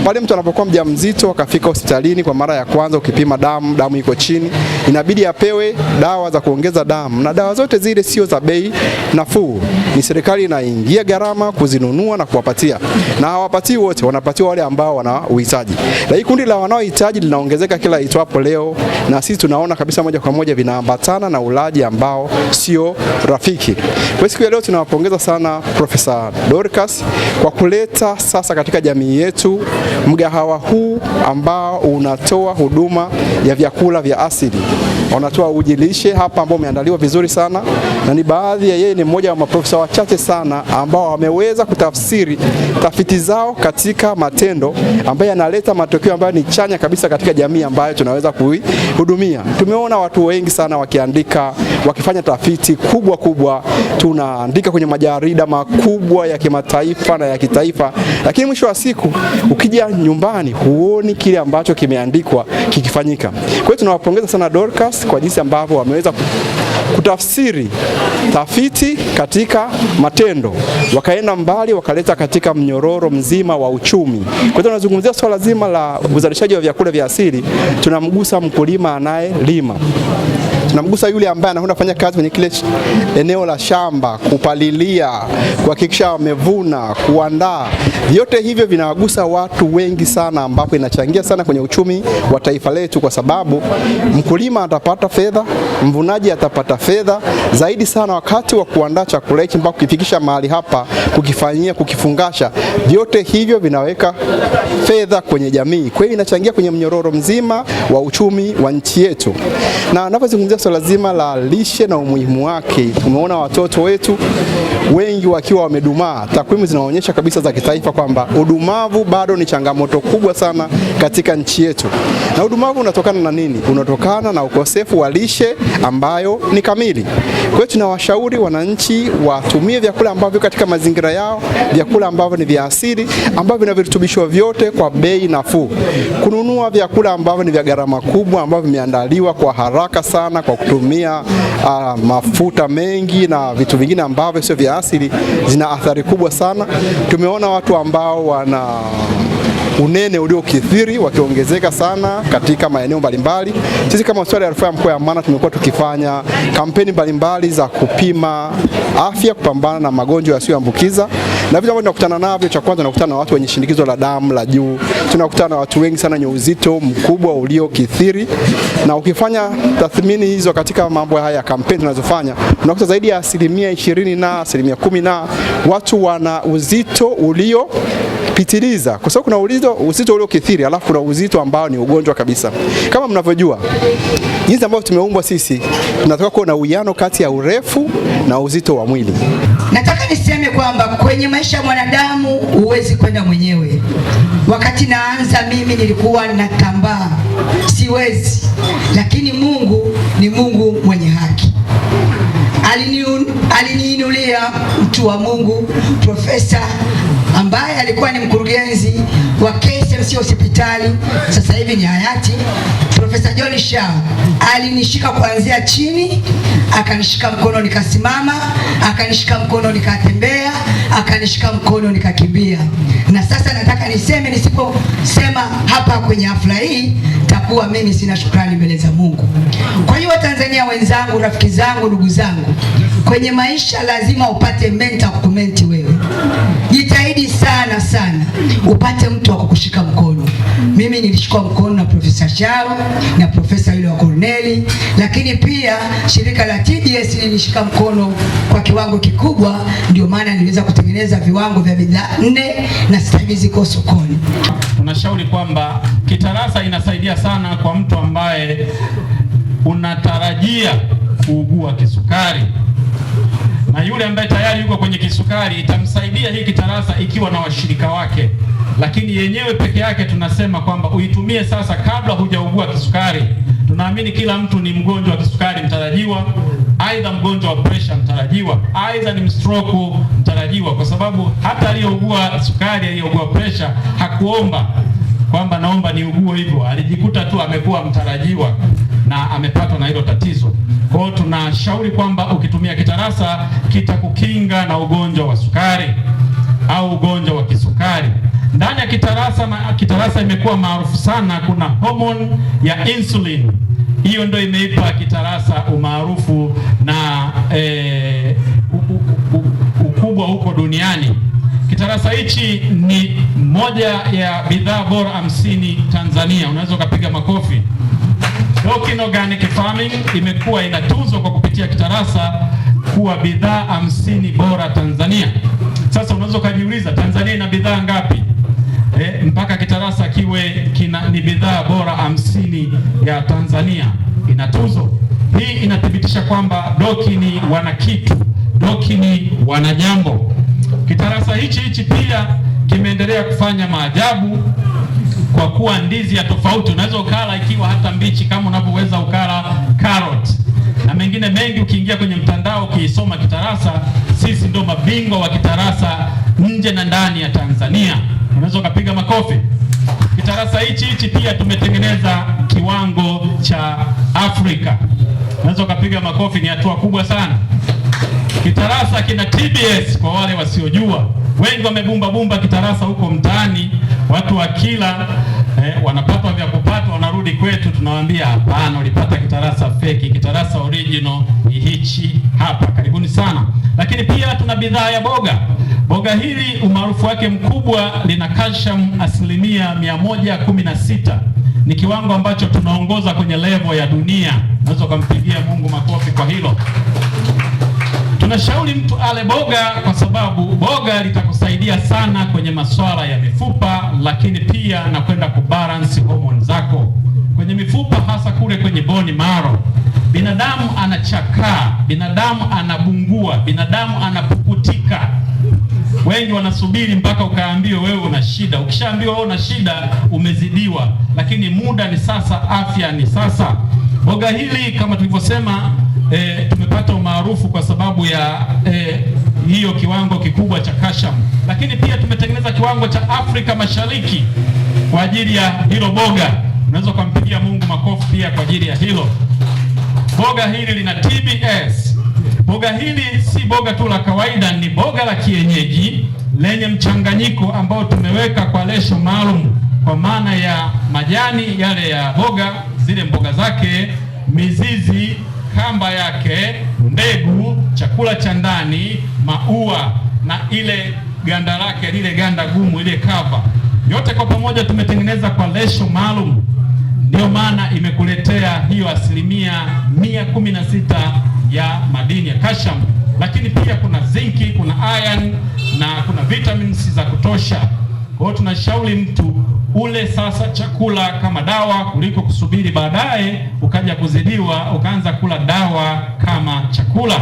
Pale mtu anapokuwa mjamzito akafika hospitalini kwa mara ya kwanza, ukipima damu iko chini, inabidi apewe dawa za kuongeza damu, na dawa zote zile sio za bei nafuu. Ni serikali inaingia gharama kuzinunua na kuwapatia, na hawapatii wote, wanapatiwa wale ambao wana uhitaji. Na hii kundi la wanaohitaji linaongezeka kila itwapo leo, na sisi tunaona kabisa moja kwa moja vinaambatana na ulaji ambao sio rafiki. Kwa siku ya leo tunawapongeza sana Profesa Dorcas kwa kuleta sasa katika jamii yetu mgahawa huu ambao unatoa huduma ya vyakula vya asili. Wanatoa uji lishe hapa ambao umeandaliwa vizuri sana, na ni baadhi ya yeye ni mmoja wa maprofesa wachache sana ambao wameweza kutafsiri tafiti zao katika matendo ambayo yanaleta matokeo ambayo ni chanya kabisa katika jamii ambayo tunaweza kuihudumia. Tumeona watu wengi sana wakiandika, wakifanya tafiti kubwa, tunaandika kwenye majarida makubwa ya kimataifa na ya kitaifa, lakini mwisho wa siku ukija nyumbani huoni kile ambacho kimeandikwa kikifanyika. Kwa hiyo tunawapongeza sana Dorcas kwa jinsi ambavyo wameweza kutafsiri tafiti katika matendo, wakaenda mbali, wakaleta katika mnyororo mzima wa uchumi. Kwa hiyo tunazungumzia swala zima la uzalishaji wa vyakula vya asili, tunamgusa mkulima anayelima, tunamgusa yule ambaye anakwenda kufanya kazi kwenye kile eneo la shamba, kupalilia, kuhakikisha wamevuna, kuandaa. Vyote hivyo vinawagusa watu wengi sana, ambapo inachangia sana kwenye uchumi wa taifa letu, kwa sababu mkulima atapata fedha, mvunaji atapata fedha zaidi sana wakati wa kuandaa chakula hiki mpaka kukifikisha mahali hapa, kukifanyia, kukifungasha. Vyote hivyo vinaweka fedha kwenye jamii. Kwa hiyo inachangia kwenye mnyororo mzima wa uchumi wa nchi yetu. Na ninapozungumzia swala zima la lishe na umuhimu wake, tumeona watoto wetu wengi wakiwa wamedumaa. Takwimu zinaonyesha kabisa za kitaifa kwamba udumavu bado ni changamoto kubwa sana katika nchi yetu. Na udumavu unatokana na nini? Unatokana na ukosefu wa lishe ambayo ni kamili. Kwa hiyo tunawashauri wananchi watumie vyakula ambavyo katika mazingira yao, vyakula ambavyo ni vya asili, ambavyo vina virutubisho vyote kwa bei nafuu. Kununua vyakula ambavyo ni vya gharama kubwa, ambavyo vimeandaliwa kwa haraka sana kwa kutumia mafuta mengi na vitu vingine ambavyo sio vya asili, zina athari kubwa sana. Tumeona watu ambao wana unene uliokithiri wakiongezeka sana katika maeneo mbalimbali. Sisi kama hospitali ya rufaa ya mkoa wa Mara tumekuwa tukifanya kampeni mbalimbali za kupima afya, kupambana na magonjwa yasiyoambukiza. Na vitu ambavyo tunakutana navyo, cha kwanza tunakutana na watu wenye shinikizo la damu la juu, tunakutana na watu wengi sana wenye uzito mkubwa uliokithiri. Na ukifanya tathmini hizo katika mambo haya ya kampeni tunazofanya, unakuta zaidi ya 20% na 10% watu wana uzito uliopitiliza. Kwa sababu kuna uzito uliokithiri, alafu kuna uzito ambao ni ugonjwa kabisa. Kama mnavyojua, jinsi ambavyo tumeumbwa sisi, tunataka kuwa na uwiano kati ya urefu na uzito wa mwili. Nataka niseme kwamba kwenye maisha ya mwanadamu huwezi kwenda mwenyewe. Wakati naanza mimi nilikuwa natambaa, siwezi. Lakini Mungu ni Mungu mwenye haki. Aliniinulia mtu wa Mungu, profesa ambaye alikuwa ni mkurugenzi wa KSMC hospitali, sasa hivi ni hayati, Profesa John Shao. Alinishika kuanzia chini, akanishika mkono nikasimama, akanishika mkono nikatembea, akanishika mkono nikakimbia. Na sasa nataka niseme, nisiposema hapa kwenye hafla hii, takuwa mimi sina shukrani mbele za Mungu. Kwa hiyo Watanzania wenzangu, rafiki zangu, ndugu zangu, kwenye maisha lazima upate mentor kukumenti wewe. Jitahidi sana upate mtu wa kukushika mkono. Mimi nilishikwa mkono na Profesa Shao na profesa yule wa Corneli, lakini pia shirika la TDS lilishika mkono kwa kiwango kikubwa, ndio maana niliweza kutengeneza viwango vya bidhaa 4 na sasa hivi ziko sokoni. Tunashauri kwamba kitarasa inasaidia sana kwa mtu ambaye unatarajia kuugua kisukari, na yule ambaye tayari yuko kwenye kisukari itamsaidia hii kitarasa ikiwa na washirika wake, lakini yenyewe peke yake tunasema kwamba uitumie sasa kabla hujaugua kisukari. Tunaamini kila mtu ni mgonjwa wa kisukari mtarajiwa, aidha mgonjwa wa pressure mtarajiwa, aidha ni stroke mtarajiwa, kwa sababu hata aliyeugua sukari, aliyeugua pressure hakuomba kwamba naomba niugue hivyo, alijikuta tu amekuwa mtarajiwa na amepatwa na hilo tatizo. Kwa hiyo tunashauri kwamba ukitumia kitarasa kitakukinga na ugonjwa wa sukari au ugonjwa wa kisukari. Ndani ya kitarasa, na kitarasa imekuwa maarufu sana, kuna hormone ya insulin. Hiyo ndio imeipa kitarasa umaarufu na ukubwa huko duniani. Kitarasa hichi ni moja ya bidhaa bora 50 Tanzania. Unaweza ukapiga makofi. Dokin Organic Farming imekuwa inatuzwa kwa kupitia kitarasa kuwa bidhaa 50 bora Tanzania. Sasa unaweza ukajiuliza, Tanzania ina bidhaa ngapi mpaka kitarasa kiwe ni bidhaa bora 50 ya Tanzania ina tuzo? Hii inathibitisha kwamba Dokini wana kitu, Dokini wana jambo. Kitarasa hichi pia kimeendelea kufanya maajabu kwa kuwa ndizi ya tofauti. Unaweza ukala ikiwa hata mbichi kama unavyoweza ukala carrot na mengine mengi. Ukiingia kwenye mtandao ukiisoma kitarasa, sisi ndio mabingwa wa kitarasa nje na ndani ya Tanzania. Unaweza ukapiga makofi. Kitarasa hichi pia tumetengeneza kiwango cha Afrika. Unaweza ukapiga makofi, ni hatua kubwa sana. Kitarasa kina TBS kwa wale wasiojua. Wengi wamebumba kitarasa huko mtaani, watu wakila wanapatwa vya kupatwa, wanarudi kwetu tunawaambia hapana, ulipata kitarasa feki, kitarasa original ni hichi hapa. Karibuni sana. Lakini pia tuna bidhaa ya boga. Boga hili umaarufu wake mkubwa, lina calcium 116. Ni kiwango ambacho tunaongoza kwenye level ya dunia. Unaweza kumpigia Mungu makofi kwa hilo. Tunashauri mtu ale boga kwa sababu boga litakusaidia sana kwenye masuala ya mifupa, lakini pia na kwenda kubalance hormone zako kwenye mifupa, hasa kule kwenye bone marrow. Binadamu anachakaa, binadamu anabungua, binadamu anapukutika. Wengi wanasubiri mpaka ukaambiwe wewe una shida. Ukishaambiwa wewe una shida, umezidiwa. Lakini muda ni sasa, afya ni sasa. Boga hili kama tulivyosema, tumepata umaarufu kwa sababu ya hiyo kiwango kikubwa cha calcium. Lakini pia tumetengeneza kiwango cha Afrika Mashariki kwa ajili ya hilo boga. Unaweza kumpigia Mungu makofi pia kwa ajili ya hilo. Boga hili lina TBS. Boga hili si boga tu la kawaida, ni boga la kienyeji lenye mchanganyiko ambao tumeweka kwa lesho maalum, kwa maana ya majani yale ya boga, zile mboga zake, mizizi, kamba yake, mbegu, chakula cha ndani, maua na ile ganda lake, lile ganda gumu, ile kava, yote kwa pamoja tumetengeneza kwa lesho maalum. Ndio maana imekuletea hiyo 116 ya madini ya calcium. Lakini pia kuna zinki, kuna iron na kuna vitamins za kutosha. Kwa hiyo tunashauri mtu ule sasa chakula kama dawa kuliko kusubiri baadaye ukaja kuzidiwa ukaanza kula dawa kama chakula.